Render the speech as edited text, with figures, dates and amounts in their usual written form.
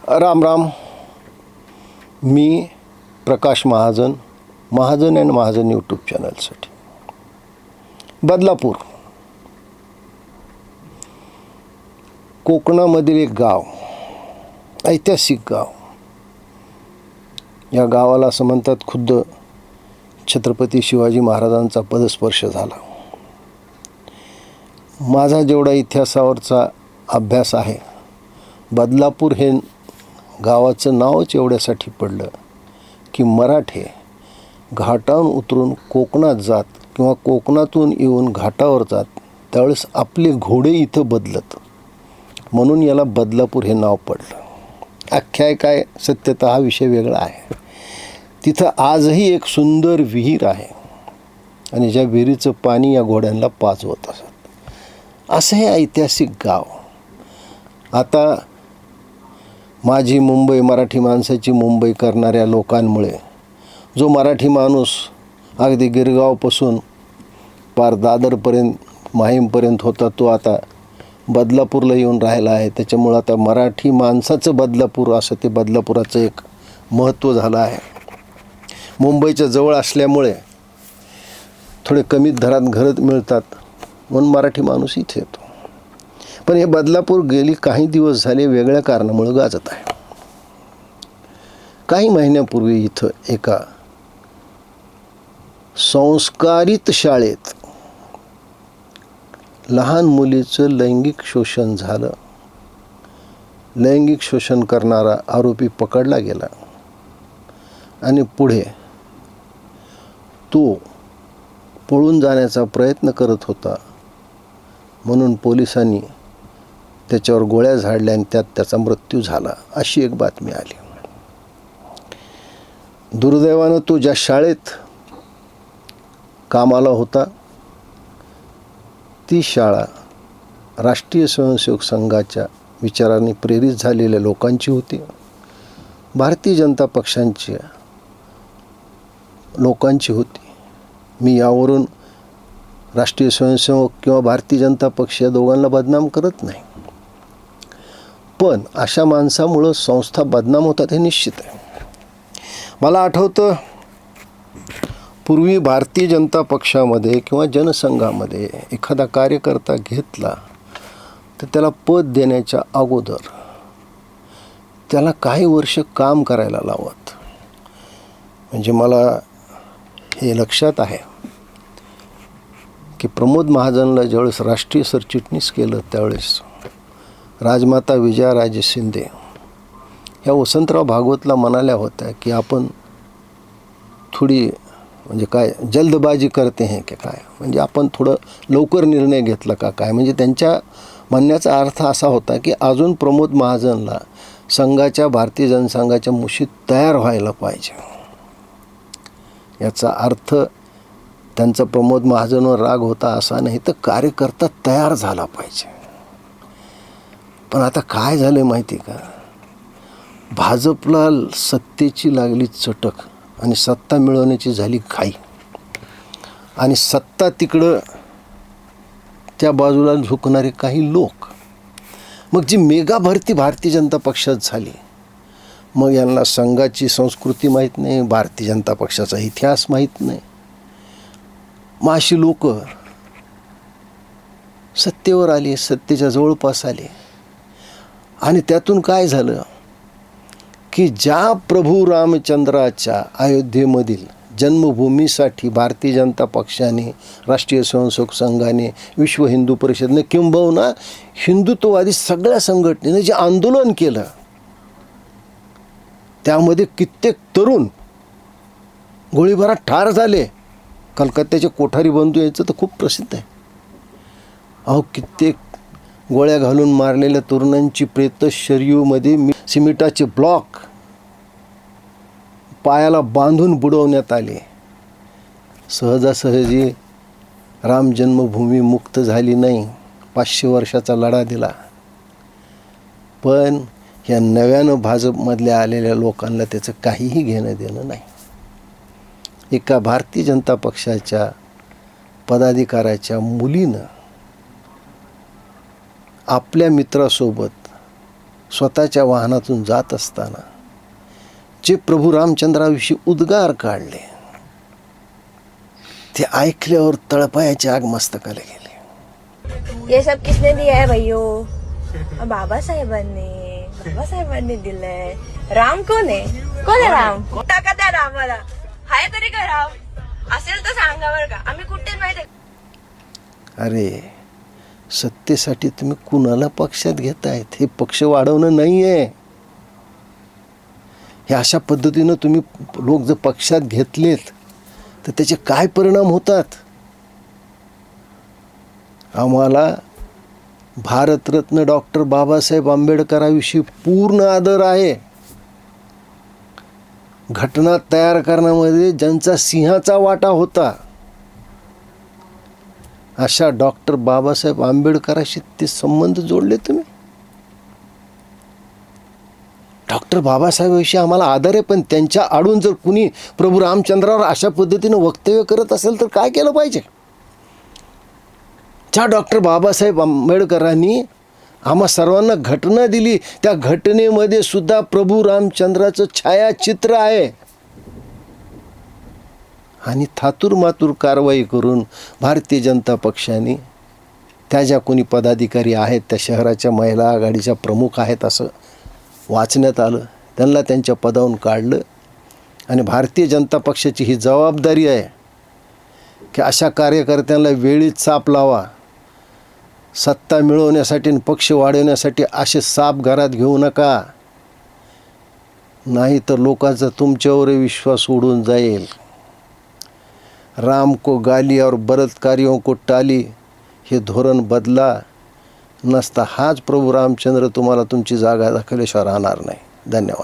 राम राम. मी Prakash Mahajan, Mahajan and Mahajan YouTube चॅनलसाठी. बदलापूर कोकणामधील एक गाव, ऐतिहासिक गाव. या गावाला असं म्हणतात खुद्द छत्रपती शिवाजी महाराजांचा पदस्पर्श झाला. माझा जेवढा इतिहासावरचा अभ्यास आहे, बदलापूर हे गावाचं नावच एवढ्यासाठी पडलं की मराठे घाटावरून उतरून कोकणात जात किंवा कोकणातून येऊन घाटावर जात त्यावेळेस आपले घोडे इथं बदलत, म्हणून याला बदलापूर हे नाव पडलं. आख्यायिका काय सत्यतः हा विषय वेगळा आहे. तिथं आजही एक सुंदर विहीर आहे आणि ज्या विहिरीचं पाणी या घोड्यांना पाजवत असत. असं हे ऐतिहासिक गाव. आता माझी मुंबई, मराठी माणसाची मुंबई करणाऱ्या लोकांमुळे जो मराठी माणूस अगदी गिरगावपासून पार दादरपर्यंत, माहीमपर्यंत होता, तो आता बदलापूरला येऊन राहिला आहे. त्याच्यामुळं आता मराठी माणसाचं बदलापूर असं ते बदलापुराचं एक महत्त्व झालं आहे. मुंबईच्या जवळ असल्यामुळे थोडे कमी दरात घरं मिळतात, म्हणून मराठी माणूस इथे येतो. पण हे बदलापूर गेली काही दिवस झाले वेगळ्या कारणामुळे गाजत आहे. काही महिन्यापूर्वी इथं एका संस्कारित शाळेत लहान मुलीचं लैंगिक शोषण झालं. लैंगिक शोषण करणारा आरोपी पकडला गेला आणि पुढे तो पळून जाण्याचा प्रयत्न करत होता, म्हणून पोलिसांनी त्याच्यावर गोळ्या झाडल्या आणि त्यात त्याचा मृत्यू झाला, अशी एक बातमी आली. दुर्दैवानं तो ज्या शाळेत कामाला होता ती शाळा राष्ट्रीय स्वयंसेवक संघाच्या विचारांनी प्रेरित झालेल्या लोकांची होती, भारतीय जनता पक्षांच्या लोकांची होती. मी यावरून राष्ट्रीय स्वयंसेवक किंवा भारतीय जनता पक्ष या दोघांना बदनाम करत नाही, पण अशा माणसामुळं संस्था बदनाम होतात हे निश्चित आहे. मला आठवतं, पूर्वी भारतीय जनता पक्षामध्ये किंवा जनसंघामध्ये एखादा कार्यकर्ता घेतला तर त्याला पद देण्याच्या अगोदर त्याला काही वर्ष काम करायला लावत. म्हणजे मला हे लक्षात आहे की प्रमोद महाजनला ज्यावेळेस राष्ट्रीय सरचिटणीस केलं त्यावेळेस राजमाता विजयाराजे शिंदे ह्या वसंतराव भागवतला म्हणाल्या होत्या की आपण थोडी म्हणजे काय जल्दबाजी करते हैं की काय, म्हणजे आपण थोडं लवकर निर्णय घेतला का काय. म्हणजे त्यांच्या म्हणण्याचा अर्थ असा होता की अजून प्रमोद महाजनला संघाच्या, भारतीय जनसंघाच्या मुशीत तयार व्हायला पाहिजे. याचा अर्थ त्यांचा प्रमोद महाजनवर राग होता असा नाही, तर कार्यकर्ता तयार झाला पाहिजे. पण आता काय झालं माहिती का, भाजपला सत्तेची लागली चटक आणि सत्ता मिळवण्याची झाली घाई, आणि सत्ता तिकडं त्या बाजूला झुकणारे काही लोक. मग जी मेगा भरती भारतीय जनता पक्षात झाली, मग यांना संघाची संस्कृती माहीत नाही, भारतीय जनता पक्षाचा इतिहास माहीत नाही. मग अशी लोक सत्तेवर आली, सत्तेच्या जवळपास आले, आणि त्यातून काय झालं की ज्या प्रभू रामचंद्राच्या अयोध्येमधील जन्मभूमीसाठी भारतीय जनता पक्षाने, राष्ट्रीय स्वयंसेवक संघाने, विश्व हिंदू परिषदेने किंबहुना हिंदुत्ववादी सगळ्या संघटनेने जे आंदोलन केलं, त्यामध्ये कित्येक तरुण गोळीबारात ठार झाले. कलकत्त्याचे कोठारी बंधू याचं तर खूप प्रसिद्ध आहे. अहो, कित्येक गोळ्या घालून मारलेल्या तरुणांची प्रेत शरयूमध्ये सिमेंटाचे ब्लॉक पायाला बांधून बुडवण्यात आले. सहजासहजी राम जन्मभूमी मुक्त झाली नाही, 500 वर्षाचा लढा दिला. पण ह्या नव्यानं भाजपमधल्या आलेल्या लोकांना त्याचं काहीही घेणं देणं नाही. एका भारतीय जनता पक्षाच्या पदाधिकाऱ्याच्या मुलीनं आपल्या मित्रासोबत स्वतःच्या वाहनातून जात असताना जे प्रभू रामचंद्राविषयी उद्गार काढले ते ऐकल्यावर तळपायाची आग मस्तकाला गेली. ये सब किसने दिया है भैयो? बाबासाहेबांनी दिलंय. राम कोण आहे? कोण आहे राम? टाका त्या रामाला. हाय तरी का राम? असेल तर सांगा बरं का, आम्ही कुठे माहिती. अरे सत्तेसाठी तुम्ही कुणाला पक्षात घेतायत? हे पक्ष वाढवणं नाही आहे. हे अशा पद्धतीनं तुम्ही लोक जर पक्षात घेतलेत तर त्याचे काय परिणाम होतात? आम्हाला भारतरत्न डॉक्टर बाबासाहेब आंबेडकरांविषयी पूर्ण आदर आहे. घटना तयार करण्यामध्ये ज्यांचा सिंहाचा वाटा होता अशा डॉक्टर बाबासाहेब आंबेडकरांशी ते संबंध जोडले तुम्ही. डॉक्टर बाबासाहेबांविषयी आम्हाला आदर आहे, पण त्यांच्या आडून जर कुणी प्रभू रामचंद्रावर अशा पद्धतीनं वक्तव्य करत असेल तर काय केलं पाहिजे? ज्या डॉक्टर बाबासाहेब आंबेडकरांनी आम्हा सर्वांना घटना दिली त्या घटनेमध्ये सुद्धा प्रभू रामचंद्राचं छायाचित्र आहे. आणि थातूरमातूर कारवाई करून भारतीय जनता पक्षाने त्या ज्या कोणी पदाधिकारी आहेत, त्या शहराच्या महिला आघाडीच्या प्रमुख आहेत असं वाचण्यात आलं, त्यांना त्यांच्या पदावरून काढलं. आणि भारतीय जनता पक्षाची ही जबाबदारी आहे की अशा कार्यकर्त्यांना वेळीच चाप लावा. सत्ता मिळवण्यासाठी आणि पक्ष वाढवण्यासाठी असे साप घरात घेऊ नका, नाही तर लोकांचा तुमच्यावरही विश्वास उडून जाईल. राम को गाली और बलात्कारियों को टाली हे धोरण बदला, नसता हाच प्रभू रामचंद्र तुम्हाला तुमची जागा दाखवल्याशिवाय राहणार नाही. धन्यवाद.